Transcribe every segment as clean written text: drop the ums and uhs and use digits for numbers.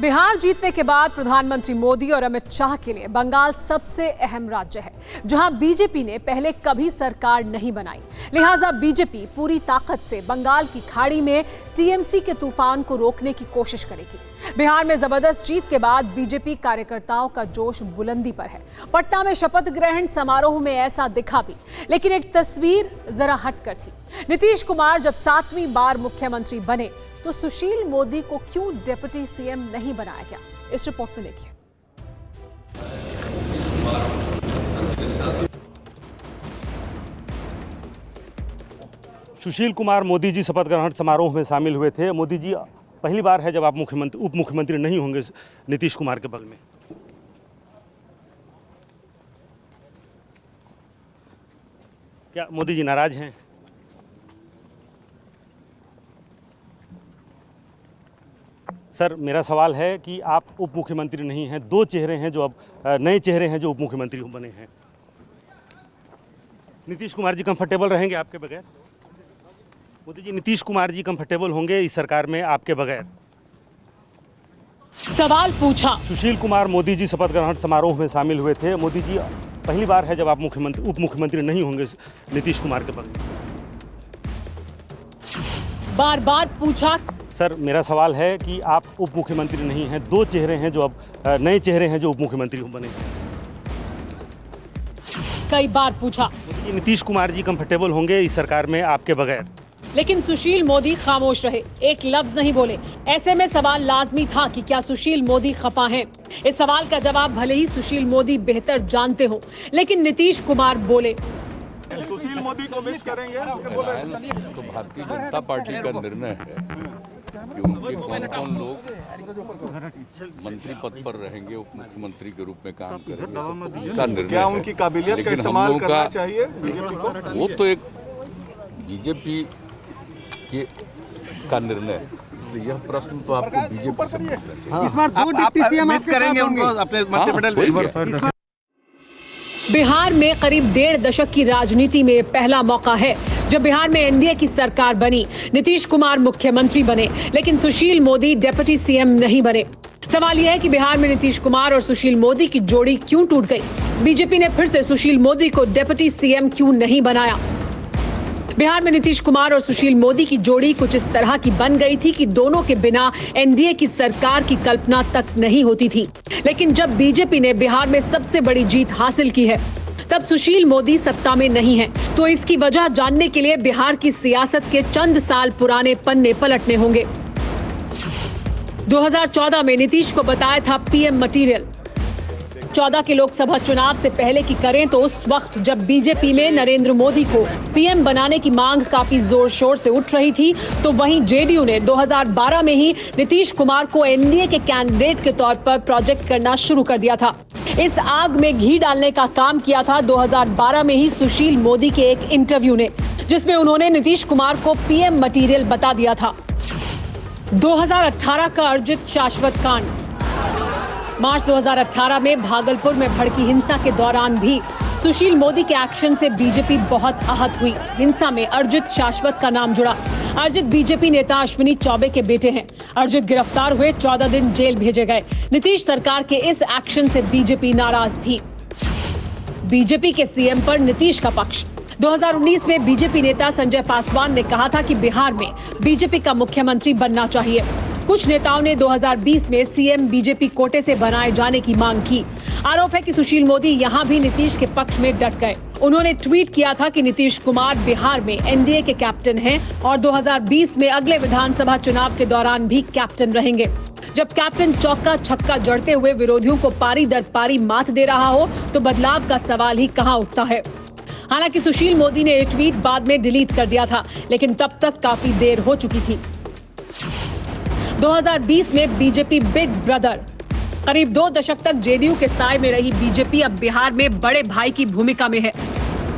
बिहार जीतने के बाद प्रधानमंत्री मोदी और अमित शाह के लिए बंगाल सबसे अहम राज्य है, जहां बीजेपी ने पहले कभी सरकार नहीं बनाई। लिहाजा बीजेपी पूरी ताकत से बंगाल की खाड़ी में टीएमसी के तूफान को रोकने की कोशिश करेगी। बिहार में जबरदस्त जीत के बाद बीजेपी कार्यकर्ताओं का जोश बुलंदी पर है। पटना में शपथ ग्रहण समारोह में ऐसा दिखा भी, लेकिन एक तस्वीर जरा हटकर थी। नीतीश कुमार जब 7वीं बार मुख्यमंत्री बने तो सुशील मोदी को क्यों डिप्टी सीएम नहीं बनाया गया, इस रिपोर्ट में देखिए। सुशील कुमार मोदी जी शपथ ग्रहण समारोह में शामिल हुए थे। मोदी जी, पहली बार है जब आप उप मुख्यमंत्री नहीं होंगे नीतीश कुमार के बगल में। क्या मोदी जी नाराज हैं? सर, मेरा सवाल है कि आप उप मुख्यमंत्री नहीं हैं, दो चेहरे हैं जो अब नए चेहरे हैं जो उप मुख्यमंत्री बने हैं। नीतीश कुमार जी कंफर्टेबल रहेंगे आपके बगैर? मोदी जी, नीतीश कुमार जी कंफर्टेबल होंगे इस सरकार में आपके बगैर? सवाल पूछा। सुशील कुमार मोदी जी शपथ ग्रहण समारोह में शामिल हुए थे। मोदी जी, पहली बार है जब आप उप मुख्यमंत्री नहीं होंगे नीतीश कुमार के बगल में। बार बार पूछा। सर, मेरा सवाल है कि आप उप मुख्यमंत्री नहीं हैं, दो चेहरे हैं जो अब नए चेहरे हैं जो उप मुख्यमंत्री बने हैं। कई बार पूछा। नीतीश कुमार जी कंफर्टेबल होंगे इस सरकार में आपके बगैर? लेकिन सुशील मोदी खामोश रहे, एक लफ्ज नहीं बोले। ऐसे में सवाल लाजमी था कि क्या सुशील मोदी खफा हैं? इस सवाल का जवाब भले ही सुशील मोदी बेहतर जानते हो, लेकिन नीतीश कुमार बोले। सुशील मोदी को मिस करेंगे? तो भारतीय जनता पार्टी का निर्णय है कि उनके कौन लोग मंत्री पद पर रहेंगे, उप मुख्यमंत्री के रूप में काम करेंगे, उनका निर्णय। क्या उनकी काबिलियत का इस्तेमाल करना चाहिए बीजेपी को? वो तो एक बीजेपी का निर्णय है, इसलिए यह प्रश्न तो आपको बीजेपी से पूछना चाहिए। इस बार दो डिप्टी सीएम मिस करेंगे उनको अपने मंत्रिमंडल। बिहार में करीब 1.5 दशक की राजनीति में पहला मौका है जब बिहार में एनडीए की सरकार बनी। नीतीश कुमार मुख्यमंत्री बने, लेकिन सुशील मोदी डिप्टी सीएम नहीं बने। सवाल यह है कि बिहार में नीतीश कुमार और सुशील मोदी की जोड़ी क्यों टूट गई? बीजेपी ने फिर से सुशील मोदी को डिप्टी सीएम क्यों नहीं बनाया? बिहार में नीतीश कुमार और सुशील मोदी की जोड़ी कुछ इस तरह की बन गई थी कि दोनों के बिना एनडीए की सरकार की कल्पना तक नहीं होती थी। लेकिन जब बीजेपी ने बिहार में सबसे बड़ी जीत हासिल की है, तब सुशील मोदी सत्ता में नहीं है। तो इसकी वजह जानने के लिए बिहार की सियासत के चंद साल पुराने पन्ने पलटने होंगे। 2014 में नीतीश को बताया था पीएम मटीरियल। 14 के लोकसभा चुनाव से पहले की करें तो उस वक्त जब बीजेपी में नरेंद्र मोदी को पीएम बनाने की मांग काफी जोर शोर से उठ रही थी, तो वहीं जेडीयू ने 2012 में ही नीतीश कुमार को एनडीए के कैंडिडेट के तौर पर प्रोजेक्ट करना शुरू कर दिया था। इस आग में घी डालने का काम किया था 2012 में ही सुशील मोदी के एक इंटरव्यू ने, जिसमें उन्होंने नीतीश कुमार को पीएम मटीरियल बता दिया था। 2018 का अर्जित शाश्वत कांड। मार्च 2018 में भागलपुर में भड़की हिंसा के दौरान भी सुशील मोदी के एक्शन से बीजेपी बहुत आहत हुई। हिंसा में अर्जित शाश्वत का नाम जुड़ा। अर्जित बीजेपी नेता अश्विनी चौबे के बेटे हैं। अर्जित गिरफ्तार हुए, 14 दिन जेल भेजे गए। नीतीश सरकार के इस एक्शन से बीजेपी नाराज थी। बीजेपी के सीएम पर नीतीश का पक्ष। 2019 में बीजेपी नेता संजय पासवान ने कहा था कि बिहार में बीजेपी का मुख्यमंत्री बनना चाहिए। कुछ नेताओं ने 2020 में सीएम बीजेपी कोटे से बनाए जाने की मांग की। आरोप है कि सुशील मोदी यहां भी नीतीश के पक्ष में डट गए। उन्होंने ट्वीट किया था कि नीतीश कुमार बिहार में एनडीए के कैप्टन हैं और 2020 में अगले विधानसभा चुनाव के दौरान भी कैप्टन रहेंगे। जब कैप्टन चौका छक्का जड़ते हुए विरोधियों को पारी दर पारी मात दे रहा हो, तो बदलाव का सवाल ही कहां उठता है। हालांकि सुशील मोदी ने ये ट्वीट बाद में डिलीट कर दिया था, लेकिन तब तक काफी देर हो चुकी थी। 2020 में बीजेपी बिग ब्रदर। करीब 2 दशक तक जेडीयू के साए में रही बीजेपी अब बिहार में बड़े भाई की भूमिका में है।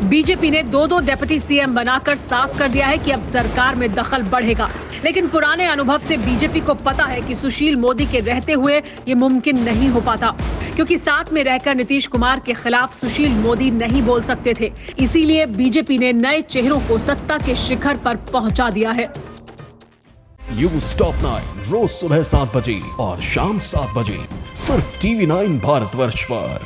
बीजेपी ने 2 डिप्टी सीएम बनाकर साफ कर दिया है कि अब सरकार में दखल बढ़ेगा। लेकिन पुराने अनुभव से बीजेपी को पता है कि सुशील मोदी के रहते हुए ये मुमकिन नहीं हो पाता, क्योंकि साथ में रहकर नीतीश कुमार के खिलाफ सुशील मोदी नहीं बोल सकते थे। इसीलिए बीजेपी ने नए चेहरों को सत्ता के शिखर पर पहुंचा दिया है। न्यूज टॉप 9 रोज सुबह 7 बजे और शाम 7 बजे सिर्फ TV9 भारतवर्ष पर।